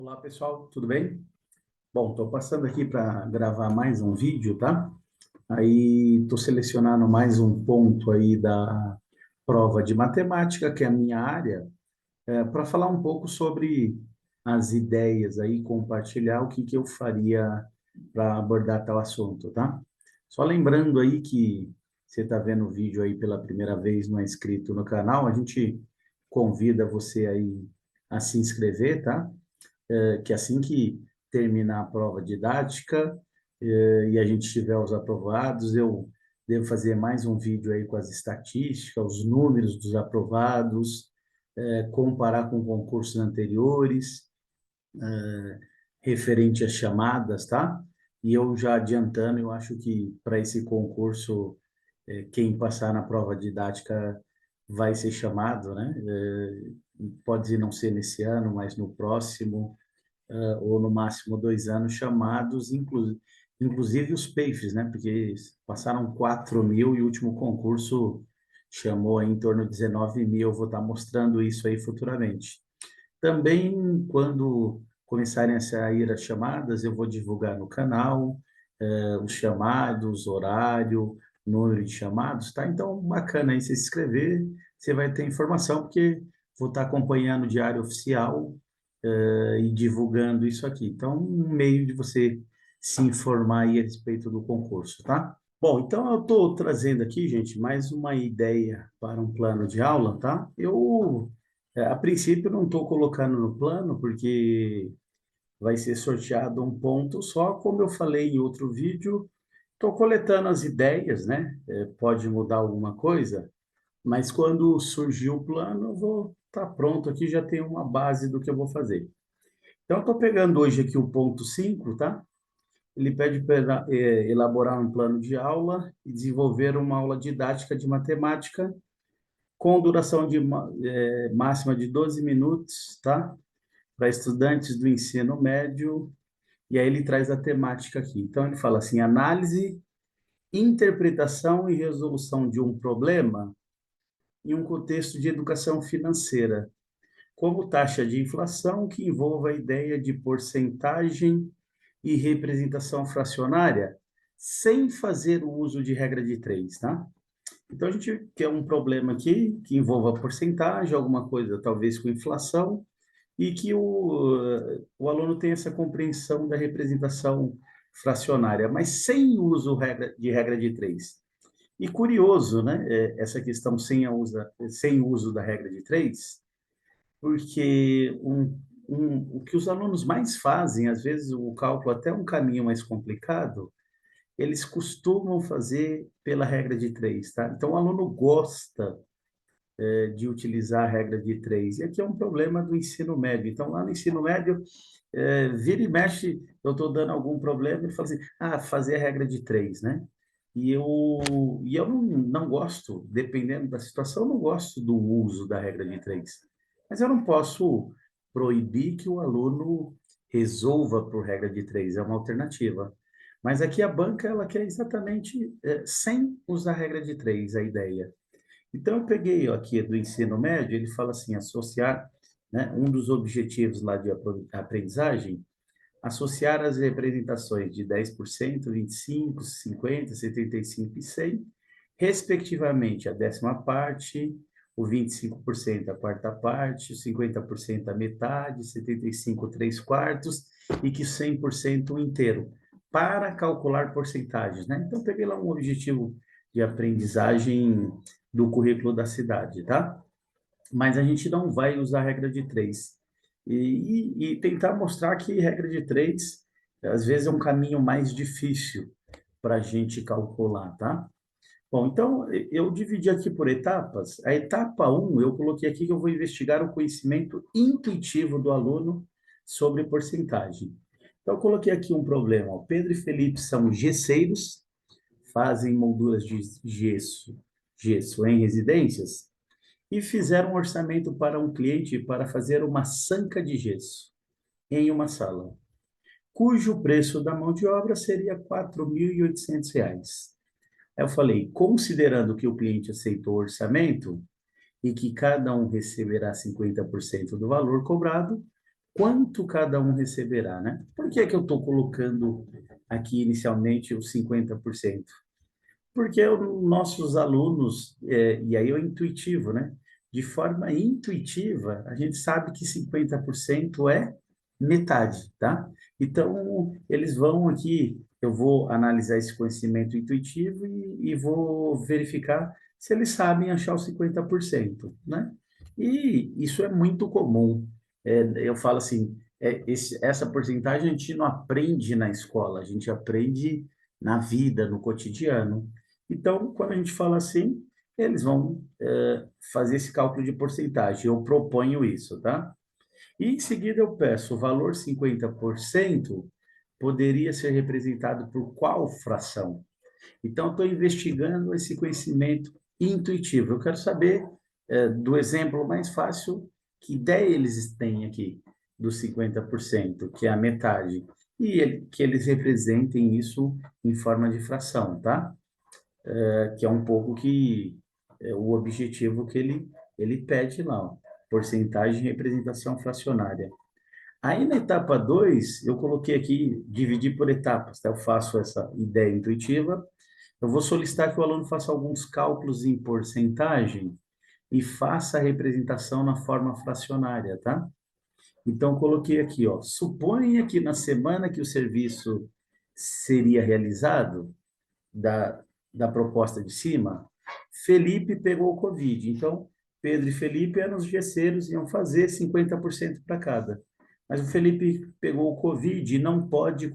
Olá, pessoal, tudo bem? Bom, estou passando aqui para gravar mais um vídeo, tá? Aí estou selecionando mais um ponto aí da prova de matemática, que é a minha área, para falar um pouco sobre as ideias aí, compartilhar o que que eu faria para abordar tal assunto, tá? Só lembrando aí que você está vendo o vídeo aí pela primeira vez, não é inscrito no canal, a gente convida você aí a se inscrever, tá? Que assim que terminar a prova didática e a gente tiver os aprovados, eu devo fazer mais um vídeo aí com as estatísticas, os números dos aprovados, comparar com concursos anteriores, referente às chamadas, tá? E eu já adiantando, eu acho que para esse concurso, quem passar na prova didática vai ser chamado, né? Pode não ser nesse ano, mas no próximo, ou no máximo 2 anos, chamados, inclusive os PEIFs, né? Porque passaram 4 mil e o último concurso chamou aí em torno de 19 mil. Eu vou estar mostrando isso aí futuramente. Também, quando começarem a sair as chamadas, eu vou divulgar no canal, os chamados, horário, número de chamados, tá? Então, bacana aí você se inscrever, você vai ter informação, porque vou estar acompanhando o Diário Oficial, e divulgando isso aqui. Então, um meio de você se informar aí a respeito do concurso, tá? Bom, então eu estou trazendo aqui, gente, mais uma ideia para um plano de aula, tá? A princípio, não estou colocando no plano, porque vai ser sorteado um ponto só, como eu falei em outro vídeo, estou coletando as ideias, né? Pode mudar alguma coisa, mas quando surgir o plano, eu vou estar pronto aqui, já tenho uma base do que eu vou fazer. Então, eu estou pegando hoje aqui o ponto 5, tá? Ele pede para elaborar um plano de aula e desenvolver uma aula didática de matemática com duração máxima de 12 minutos, tá? Para estudantes do ensino médio, e aí ele traz a temática aqui. Então, ele fala assim: análise, interpretação e resolução de um problema em um contexto de educação financeira, como taxa de inflação que envolva a ideia de porcentagem e representação fracionária, sem fazer o uso de regra de três, tá? Então, a gente quer um problema aqui que envolva porcentagem, alguma coisa talvez com inflação, e que o aluno tenha essa compreensão da representação fracionária, mas sem uso de regra de três. E curioso, né, essa questão sem uso da regra de três, porque o que os alunos mais fazem, às vezes o cálculo até é um caminho mais complicado, eles costumam fazer pela regra de três, tá? Então, o aluno gosta de utilizar a regra de três. E aqui é um problema do ensino médio. Então, lá no ensino médio, vira e mexe, eu estou dando algum problema, ele fala assim, fazer a regra de três, né? E eu não gosto, dependendo da situação, eu não gosto do uso da regra de três. Mas eu não posso proibir que o aluno resolva por regra de três, é uma alternativa. Mas aqui a banca, ela quer exatamente sem usar a regra de três, a ideia. Então, eu peguei aqui do ensino médio, ele fala assim, associar, né, um dos objetivos lá de aprendizagem, associar as representações de 10%, 25%, 50%, 75% e 100%, respectivamente, a décima parte, o 25% a quarta parte, o 50% a metade, 75% três quartos e que 100% o inteiro, para calcular porcentagens, né? Então, peguei lá um objetivo de aprendizagem do currículo da cidade, tá? Mas a gente não vai usar a regra de três. E tentar mostrar que regra de três, às vezes, é um caminho mais difícil para a gente calcular, tá? Bom, então, eu dividi aqui por etapas. A etapa um eu coloquei aqui que eu vou investigar o conhecimento intuitivo do aluno sobre porcentagem. Então, eu coloquei aqui um problema. Ó. Pedro e Felipe são gesseiros, fazem molduras de gesso em residências, e fizeram um orçamento para um cliente para fazer uma sanca de gesso em uma sala, cujo preço da mão de obra seria R$ 4.800. Aí eu falei, considerando que o cliente aceitou o orçamento e que cada um receberá 50% do valor cobrado, quanto cada um receberá, né? Por que é que eu estou colocando aqui inicialmente os 50%? Porque os nossos alunos, e aí é o intuitivo, né? De forma intuitiva, a gente sabe que 50% é metade, tá? Então, eles vão aqui, eu vou analisar esse conhecimento intuitivo e vou verificar se eles sabem achar os 50%, né? E isso é muito comum. Eu falo assim, essa porcentagem a gente não aprende na escola, a gente aprende na vida, no cotidiano. Então, quando a gente fala assim, eles vão fazer esse cálculo de porcentagem. Eu proponho isso, tá? E em seguida eu peço o valor 50% poderia ser representado por qual fração? Então, eu estou investigando esse conhecimento intuitivo. Eu quero saber, do exemplo mais fácil, que ideia eles têm aqui dos 50%, que é a metade, e que eles representem isso em forma de fração, tá? Que é um pouco que é o objetivo que ele pede lá, ó, porcentagem de representação fracionária. Aí na etapa 2 eu coloquei aqui, dividir por etapas, tá? Eu faço essa ideia intuitiva, eu vou solicitar que o aluno faça alguns cálculos em porcentagem e faça a representação na forma fracionária, tá? Então, eu coloquei aqui, ó, suponha que na semana que o serviço seria realizado, da, da proposta de cima, Felipe pegou o Covid. Então, Pedro e Felipe eram os gesseiros, iam fazer 50% para cada. Mas o Felipe pegou o Covid e não pôde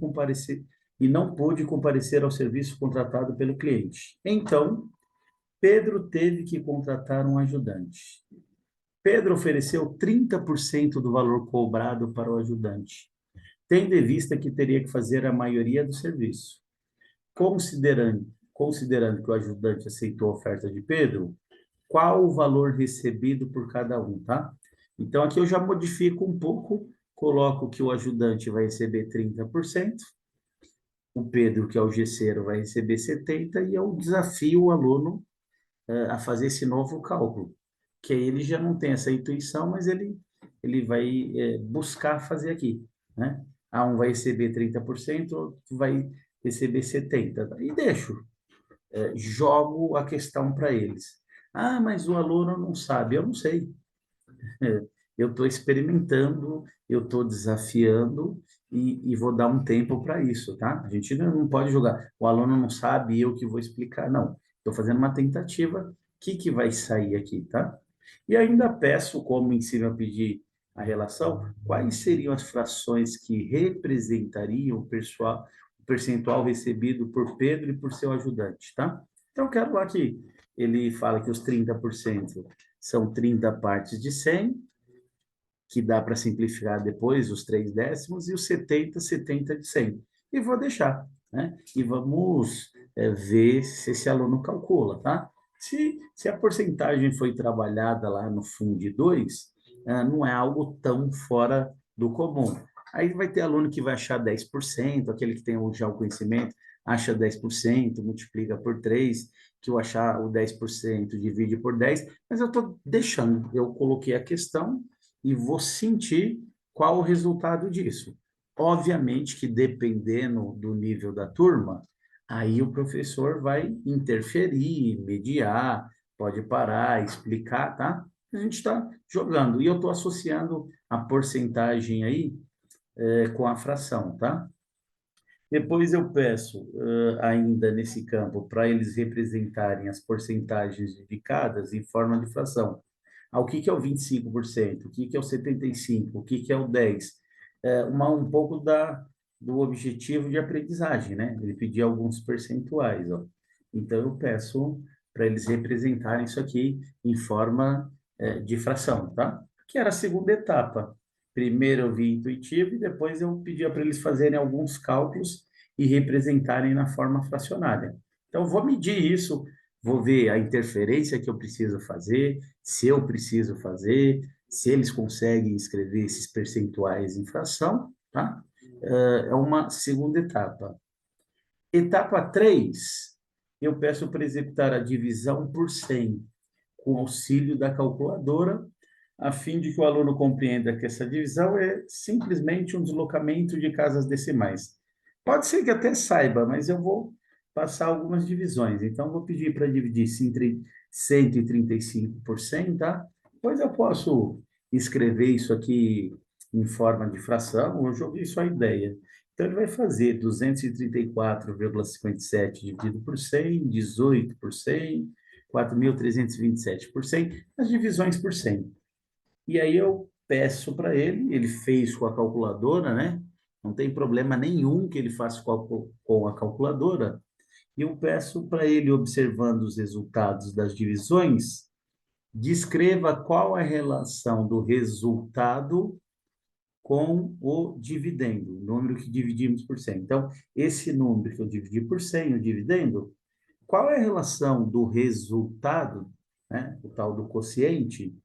comparecer ao serviço contratado pelo cliente. Então, Pedro teve que contratar um ajudante. Pedro ofereceu 30% do valor cobrado para o ajudante, tendo em vista que teria que fazer a maioria do serviço. Considerando que o ajudante aceitou a oferta de Pedro, qual o valor recebido por cada um, tá? Então, aqui eu já modifico um pouco, coloco que o ajudante vai receber 30%, o Pedro, que é o gesseiro, vai receber 70%, e eu desafio o aluno a fazer esse novo cálculo, que aí ele já não tem essa intuição, mas ele vai buscar fazer aqui, né? Um vai receber 30%, outro vai receber 70%. E deixo, jogo a questão para eles. Ah, mas o aluno não sabe. Eu não sei. Eu estou experimentando, eu estou desafiando e vou dar um tempo para isso, tá? A gente não pode julgar. O aluno não sabe, eu que vou explicar. Não. Estou fazendo uma tentativa. O que vai sair aqui, tá? E ainda peço, como ensino a pedir a relação, quais seriam as frações que representariam o percentual recebido por Pedro e por seu ajudante, tá? Então, eu quero lá que ele fala que os 30% são 30 partes de 100, que dá para simplificar depois os 3 décimos, e os 70, 70 de 100. E vou deixar, né? E vamos ver se esse aluno calcula, tá? Se a porcentagem foi trabalhada lá no Fundo 2, não é algo tão fora do comum. Aí vai ter aluno que vai achar 10%, aquele que tem já o conhecimento, acha 10%, multiplica por 3, que eu achar o 10% divide por 10, mas eu estou deixando, eu coloquei a questão, e vou sentir qual o resultado disso. Obviamente que dependendo do nível da turma, aí o professor vai interferir, mediar, pode parar, explicar, tá? A gente está jogando. E eu estou associando a porcentagem aí com a fração, tá? Depois eu peço, ainda nesse campo, para eles representarem as porcentagens indicadas em forma de fração. O que é o 25%? O que é o 75%? O que é o 10%? Um pouco do objetivo de aprendizagem, né? Ele pedia alguns percentuais, ó. Então, eu peço para eles representarem isso aqui em forma, de fração, tá? Que era a segunda etapa. Primeiro eu vi intuitivo e depois eu pedia para eles fazerem alguns cálculos e representarem na forma fracionária. Então, eu vou medir isso, vou ver a interferência que eu preciso fazer, se eu preciso fazer, se eles conseguem escrever esses percentuais em fração, tá? É uma segunda etapa. Etapa 3, eu peço para executar a divisão por 100, com auxílio da calculadora, a fim de que o aluno compreenda que essa divisão é simplesmente um deslocamento de casas decimais. Pode ser que até saiba, mas eu vou passar algumas divisões. Então, vou pedir para dividir isso entre 135%, tá? Depois eu posso escrever isso aqui em forma de fração, eu joguei só a ideia. Então, ele vai fazer 234,57 dividido por 100, 18 por 100, 4.327 por 100, as divisões por 100. E aí eu peço para ele, ele fez com a calculadora, né? Não tem problema nenhum que ele faça com a calculadora. E eu peço para ele, observando os resultados das divisões, descreva qual é a relação do resultado com o dividendo, o número que dividimos por 100. Então, esse número que eu dividi por 100, o dividendo, qual é a relação do resultado, né, o tal do quociente,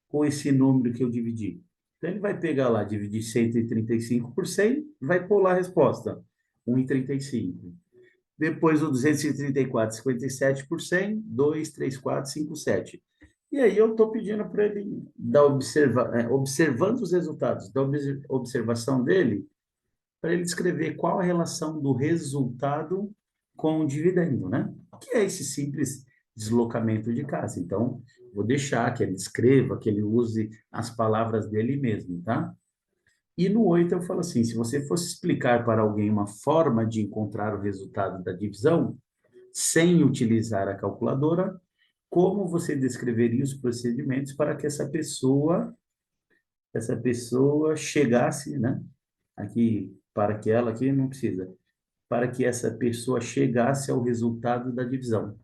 com esse número que eu dividi? Então, ele vai pegar lá, dividir 135 por 100, vai pular a resposta, 1,35. Depois o 234,57 por 100, 234,57. E aí eu estou pedindo para ele, observando os resultados da observação dele, para ele descrever qual a relação do resultado com o dividendo, né? Que é esse simples deslocamento de casa. Então, vou deixar que ele escreva, que ele use as palavras dele mesmo, tá? E no 8 eu falo assim, se você fosse explicar para alguém uma forma de encontrar o resultado da divisão, sem utilizar a calculadora, como você descreveria os procedimentos para que essa pessoa chegasse, né? Aqui, para que ela aqui não precisa, para que essa pessoa chegasse ao resultado da divisão.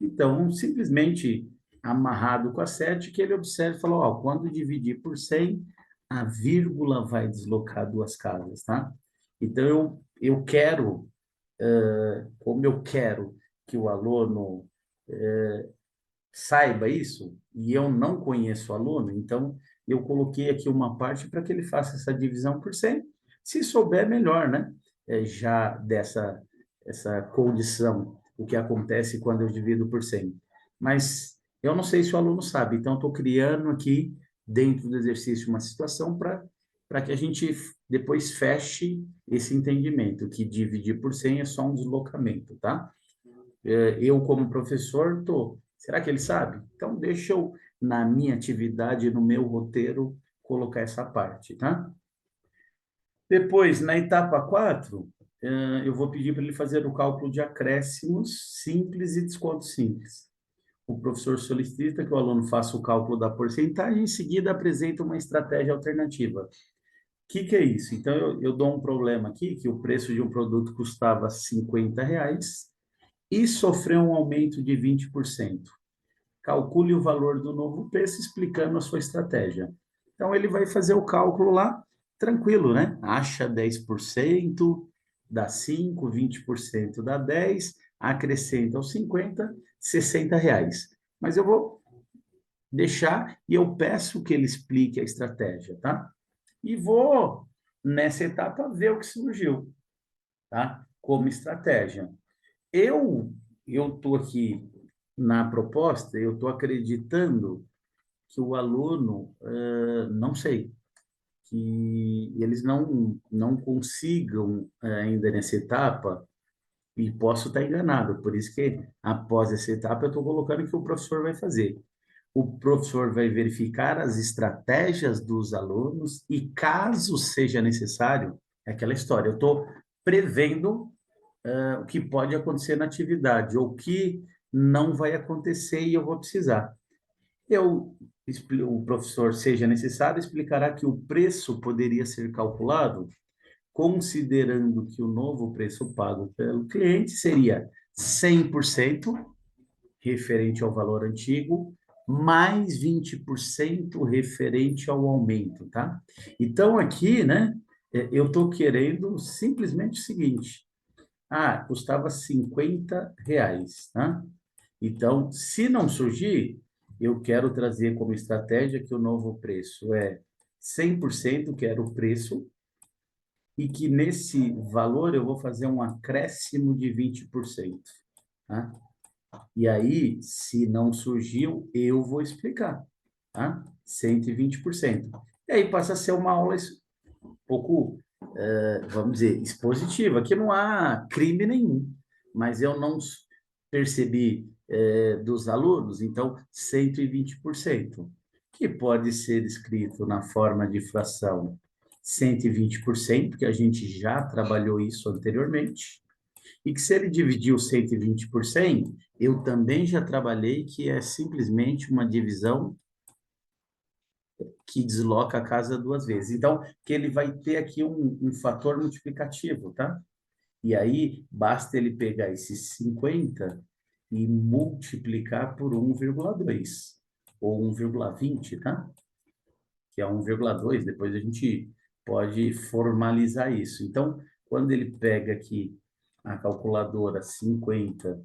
Então, simplesmente amarrado com a 7, que ele observa e falou, ó, quando dividir por 100, a vírgula vai deslocar duas casas, tá? Então, eu quero, como eu quero que o aluno saiba isso, e eu não conheço o aluno, então eu coloquei aqui uma parte para que ele faça essa divisão por 100. Se souber, melhor, né? Já dessa essa condição, o que acontece quando eu divido por 100. Mas eu não sei se o aluno sabe, então estou criando aqui, dentro do exercício, uma situação para que a gente depois feche esse entendimento, que dividir por 100 é só um deslocamento, tá? Eu, como professor, tô. Será que ele sabe? Então, deixa eu, na minha atividade, no meu roteiro, colocar essa parte, tá? Depois, na etapa 4, eu vou pedir para ele fazer o cálculo de acréscimos simples e descontos simples. O professor solicita que o aluno faça o cálculo da porcentagem e, em seguida, apresenta uma estratégia alternativa. O que é isso? Então, eu dou um problema aqui, que o preço de um produto custava R$ 50 e sofreu um aumento de 20%. Calcule o valor do novo preço explicando a sua estratégia. Então, ele vai fazer o cálculo lá, tranquilo, né? Acha 10%, dá 5, 20% dá 10, acrescenta os 50, R$ 60. Mas eu vou deixar e eu peço que ele explique a estratégia, tá? E vou, nessa etapa, ver o que surgiu, tá? Como estratégia. Eu estou aqui na proposta, eu estou acreditando que o aluno, não sei, que eles não consigam ainda nessa etapa, e posso estar enganado, por isso que após essa etapa eu estou colocando que o professor vai fazer. O professor vai verificar as estratégias dos alunos e, caso seja necessário, é aquela história, eu estou prevendo o que pode acontecer na atividade, ou o que não vai acontecer e eu vou precisar. O professor, seja necessário, explicará que o preço poderia ser calculado considerando que o novo preço pago pelo cliente seria 100% referente ao valor antigo, mais 20% referente ao aumento, tá? Então, aqui, né, eu estou querendo simplesmente o seguinte, custava R$ 50, tá? Então, se não surgir, eu quero trazer como estratégia que o novo preço é 100%, que era o preço, e que nesse valor eu vou fazer um acréscimo de 20%, tá? E aí, se não surgiu, eu vou explicar, tá? 120%. E aí passa a ser uma aula um pouco, vamos dizer, expositiva, que não há crime nenhum, mas eu não percebi dos alunos, então 120%, que pode ser escrito na forma de fração 120%, que a gente já trabalhou isso anteriormente, e que se ele dividiu 120 por 100, eu também já trabalhei, que é simplesmente uma divisão que desloca a casa duas vezes. Então, que ele vai ter aqui um fator multiplicativo, tá? E aí, basta ele pegar esses 50 e multiplicar por 1,2, ou 1,20, tá? Que é 1,2, depois a gente pode formalizar isso. Então, quando ele pega aqui a calculadora 50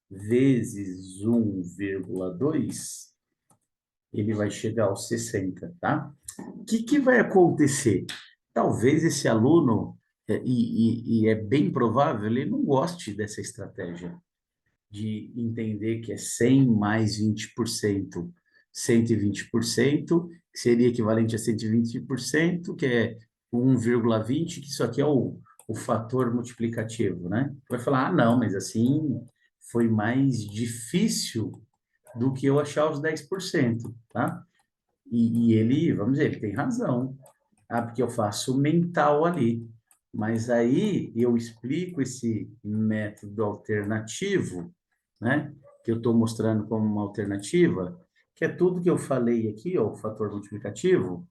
vezes 1,2, ele vai chegar aos 60, tá? O que vai acontecer? Talvez esse aluno, e é bem provável, ele não goste dessa estratégia de entender que é 100 mais 20%, 120%, que seria equivalente a 120%, que é 1,20, que isso aqui é o fator multiplicativo, né? Vai falar, ah, não, mas assim foi mais difícil do que eu achar os 10%, tá? E ele, vamos dizer, ele tem razão. Ah, porque eu faço mental ali. Mas aí eu explico esse método alternativo, né? Que eu estou mostrando como uma alternativa, que é tudo que eu falei aqui, ó, o fator multiplicativo,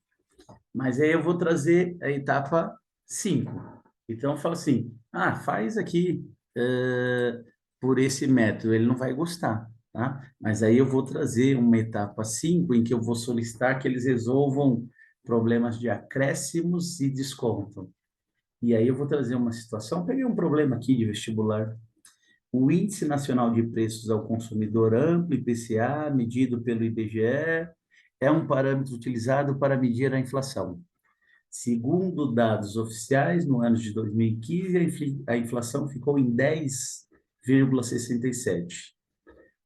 mas aí eu vou trazer a etapa 5. Então, eu falo assim, ah, faz aqui por esse método, ele não vai gostar, tá? Mas aí eu vou trazer uma etapa 5 em que eu vou solicitar que eles resolvam problemas de acréscimos e desconto. E aí eu vou trazer uma situação, peguei um problema aqui de vestibular. O Índice Nacional de Preços ao Consumidor Amplo, IPCA, medido pelo IBGE, é um parâmetro utilizado para medir a inflação. Segundo dados oficiais, no ano de 2015, a inflação ficou em 10,67.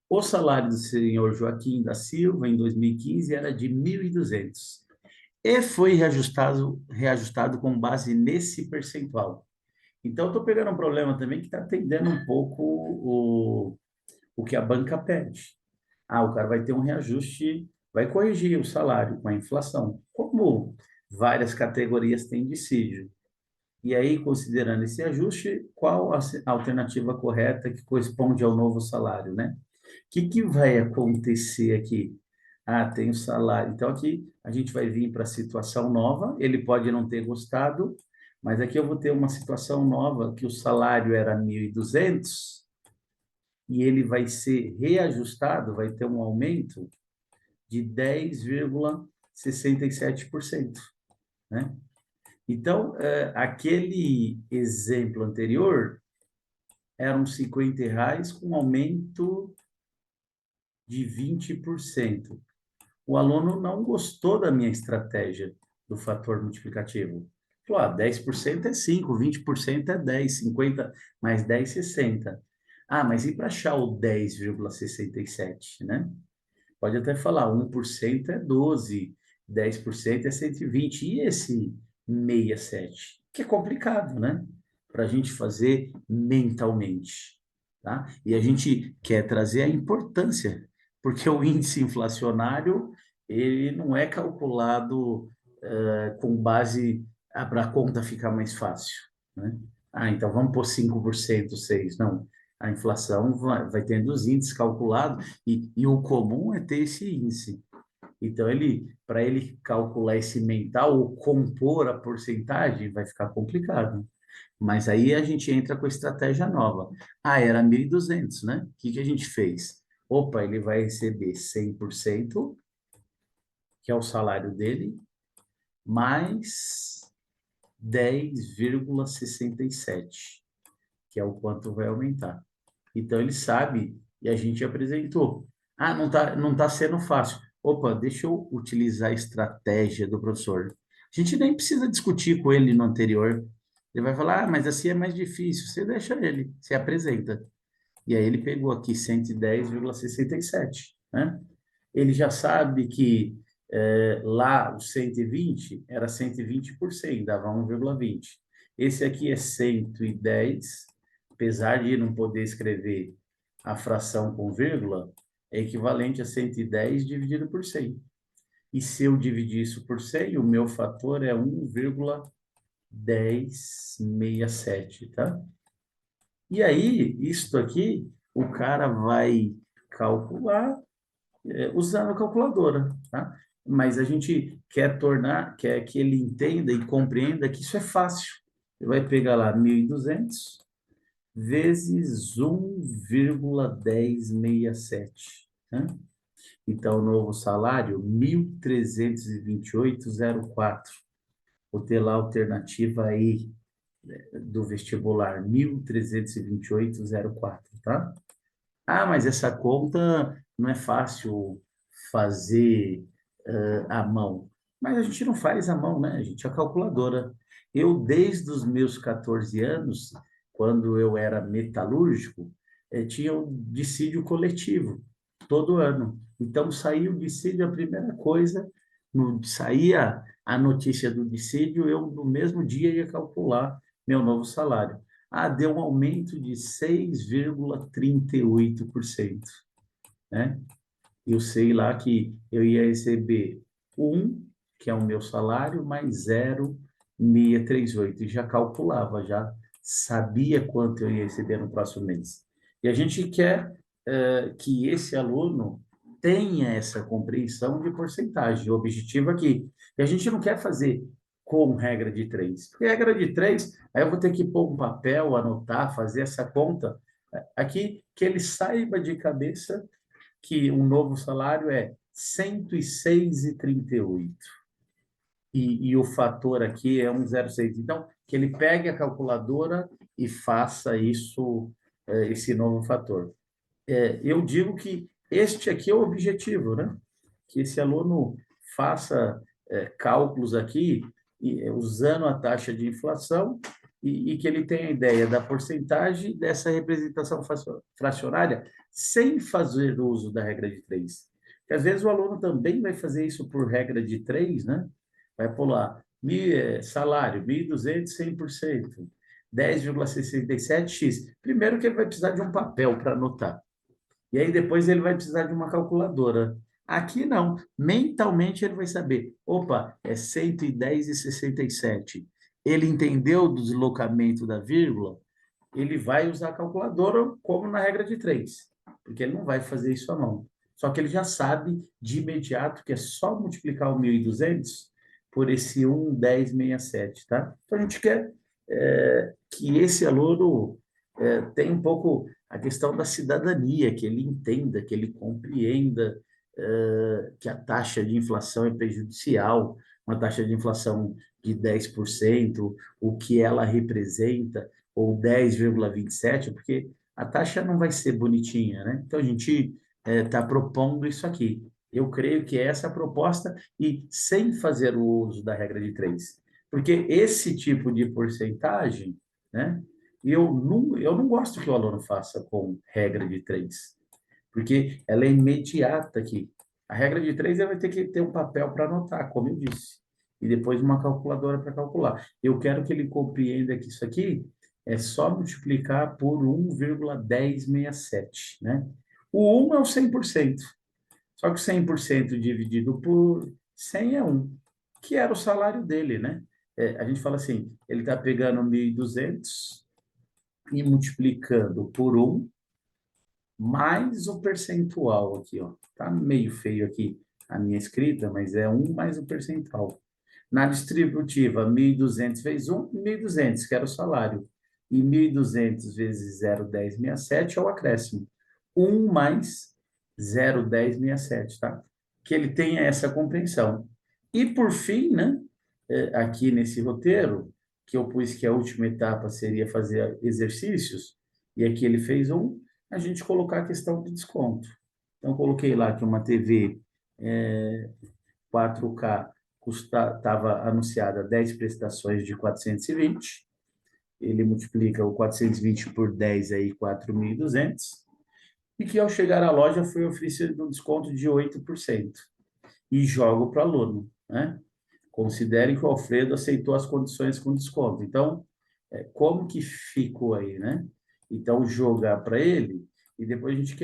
O salário do senhor Joaquim da Silva, em 2015, era de 1.200 e foi reajustado com base nesse percentual. Então, eu estou pegando um problema também que está atendendo um pouco o que a banca pede. Ah, o cara vai ter um reajuste, vai corrigir o salário com a inflação, como várias categorias têm dissídio. E aí, considerando esse ajuste, qual a alternativa correta que corresponde ao novo salário, né? O que vai acontecer aqui? Ah, tem o salário. Então, aqui a gente vai vir para a situação nova. Ele pode não ter gostado, mas aqui eu vou ter uma situação nova que o salário era 1.200 e ele vai ser reajustado, vai ter um aumento de 10,67%, né? Então, aquele exemplo anterior eram R$ 50 com aumento de 20%. O aluno não gostou da minha estratégia do fator multiplicativo. Falou, 10% é 5, 20% é 10, 50 mais 10, 60. Ah, mas e para achar o 10,67, né? Pode até falar, 1% é 12, 10% é 120. E esse 67? Que é complicado, né? Para a gente fazer mentalmente, tá? E a gente quer trazer a importância, porque o índice inflacionário, ele não é calculado com base para a conta ficar mais fácil, né? Ah, então vamos pôr 5%, 6%. Não, a inflação vai tendo os índices calculados e o comum é ter esse índice. Então, para ele calcular esse mental ou compor a porcentagem, vai ficar complicado. Mas aí a gente entra com a estratégia nova. Ah, era 1.200, né? O que a gente fez? Opa, ele vai receber 100%, que é o salário dele, mais 10,67, que é o quanto vai aumentar. Então, ele sabe, e a gente apresentou. Ah, não tá sendo fácil. Opa, deixa eu utilizar a estratégia do professor. A gente nem precisa discutir com ele no anterior. Ele vai falar, ah, mas assim é mais difícil. Você deixa ele, você apresenta. E aí ele pegou aqui 110,67, né? Ele já sabe que Lá, o 120 era 120 por 100, dava 1,20. Esse aqui é 110, apesar de não poder escrever a fração com vírgula, é equivalente a 110 dividido por 100. E se eu dividir isso por 100, o meu fator é 1,1067, tá? E aí, isto aqui, o cara vai calcular usando a calculadora, tá? Mas a gente quer que ele entenda e compreenda que isso é fácil. Ele vai pegar lá 1.200 vezes 1,1067, né? Então, o novo salário, 1.328,04. Vou ter lá a alternativa aí do vestibular, 1.328,04, tá? Ah, mas essa conta não é fácil fazer à mão. Mas a gente não faz à mão, né? A gente é a calculadora. Eu, desde os meus 14 anos, quando eu era metalúrgico, tinha o dissídio coletivo, todo ano. Então, saía o dissídio, a primeira coisa, saía a notícia do dissídio, eu, no mesmo dia, ia calcular meu novo salário. Ah, deu um aumento de 6,38%, né? Eu sei lá que eu ia receber um, que é o meu salário, mais 0,638. E já calculava, já sabia quanto eu ia receber no próximo mês. E a gente quer que esse aluno tenha essa compreensão de porcentagem. O objetivo aqui. E a gente não quer fazer com regra de três. Porque regra de três, aí eu vou ter que pôr um papel, anotar, fazer essa conta. Aqui, que ele saiba de cabeça que um novo salário é 106,38. E o fator aqui é 1,06. Então, que ele pegue a calculadora e faça isso, esse novo fator. Eu digo que este aqui é o objetivo, né? Que esse aluno faça cálculos aqui, usando a taxa de inflação, e que ele tenha a ideia da porcentagem dessa representação fracionária sem fazer uso da regra de três. Porque às vezes o aluno também vai fazer isso por regra de três, né? Vai pular salário, 1.200, 100%, 10,67x. Primeiro que ele vai precisar de um papel para anotar. E aí depois ele vai precisar de uma calculadora. Aqui não. Mentalmente ele vai saber, opa, é 110,67. Ele entendeu do deslocamento da vírgula, ele vai usar a calculadora como na regra de três, porque ele não vai fazer isso à mão. Só que ele já sabe de imediato que é só multiplicar o 1.200 por esse 1,1067, tá? Então a gente quer que esse aluno tenha um pouco a questão da cidadania, que ele entenda, que ele compreenda que a taxa de inflação é prejudicial, uma taxa de inflação de 10%, o que ela representa, ou 10,27%, porque a taxa não vai ser bonitinha, né? Então, a gente está propondo isso aqui. Eu creio que é essa a proposta e sem fazer o uso da regra de três. Porque esse tipo de porcentagem, né? Eu não gosto que o aluno faça com regra de três, porque ela é imediata aqui. A regra de três, ele vai ter que ter um papel para anotar, como eu disse, e depois uma calculadora para calcular. Eu quero que ele compreenda que isso aqui é só multiplicar por 1,1067, né? O 1 é o 100%, só que 100% dividido por 100 é 1, que era o salário dele, né? A gente fala assim, ele está pegando 1.200 e multiplicando por 1, mais o percentual aqui, ó. Tá meio feio aqui a minha escrita, mas é 1 mais o percentual. Na distributiva, 1.200 vezes 1, 1.200, que era o salário. E 1.200 vezes 0,1067 é o acréscimo. 1 mais 0,1067, tá? Que ele tenha essa compreensão. E, por fim, né, aqui nesse roteiro, que eu pus que a última etapa seria fazer exercícios, e aqui ele fez um, a gente colocar a questão de desconto. Então, coloquei lá que uma TV 4K estava anunciada 10 prestações de 420, ele multiplica o 420 por 10 aí, 4.200, e que ao chegar à loja foi oferecido um desconto de 8%. e jogo para o aluno, né? Considere que o Alfredo aceitou as condições com desconto. Então, como que ficou aí, né? Então, jogar para ele e depois a gente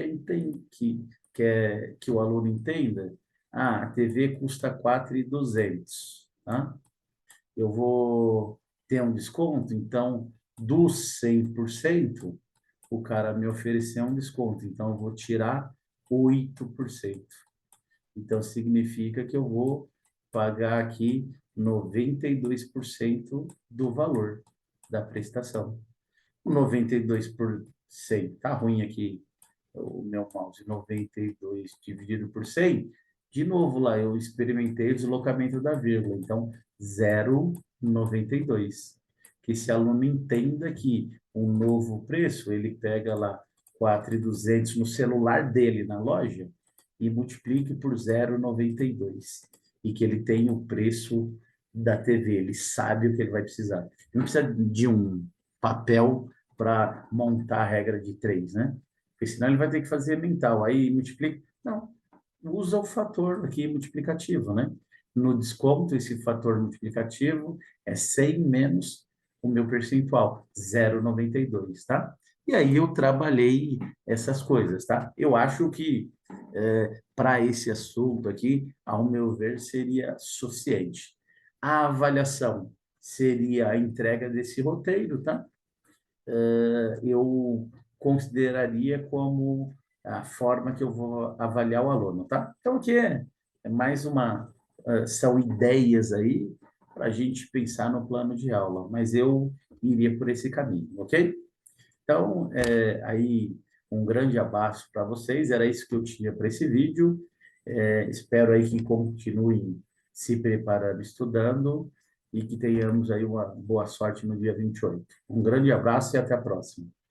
quer que o aluno entenda, a TV custa 4.200, tá? Eu vou ter um desconto, então, dos 100%, o cara me ofereceu um desconto, então eu vou tirar 8%. Então, significa que eu vou pagar aqui 92% do valor da prestação. O 92%, tá ruim aqui o meu mouse, 92 dividido por 100, de novo lá, eu experimentei o deslocamento da vírgula, então 0,92. Que esse aluno entenda que um novo preço, ele pega lá 4.200 no celular dele na loja e multiplique por 0,92. E que ele tem o preço da TV, ele sabe o que ele vai precisar. Não precisa de um papel para montar a regra de 3, né? Porque senão ele vai ter que fazer mental. Aí multiplica. Não, usa o fator aqui multiplicativo, né? No desconto, esse fator multiplicativo é 100 menos o meu percentual, 0,92, tá? E aí eu trabalhei essas coisas, tá? Eu acho que para esse assunto aqui, ao meu ver, seria suficiente. A avaliação seria a entrega desse roteiro, tá? Eu consideraria como a forma que eu vou avaliar o aluno, tá? Então, aqui é mais uma, são ideias aí para a gente pensar no plano de aula, mas eu iria por esse caminho, ok? Então, aí, um grande abraço para vocês, era isso que eu tinha para esse vídeo. Espero aí que continuem se preparando, estudando e que tenhamos aí uma boa sorte no dia 28. Um grande abraço e até a próxima.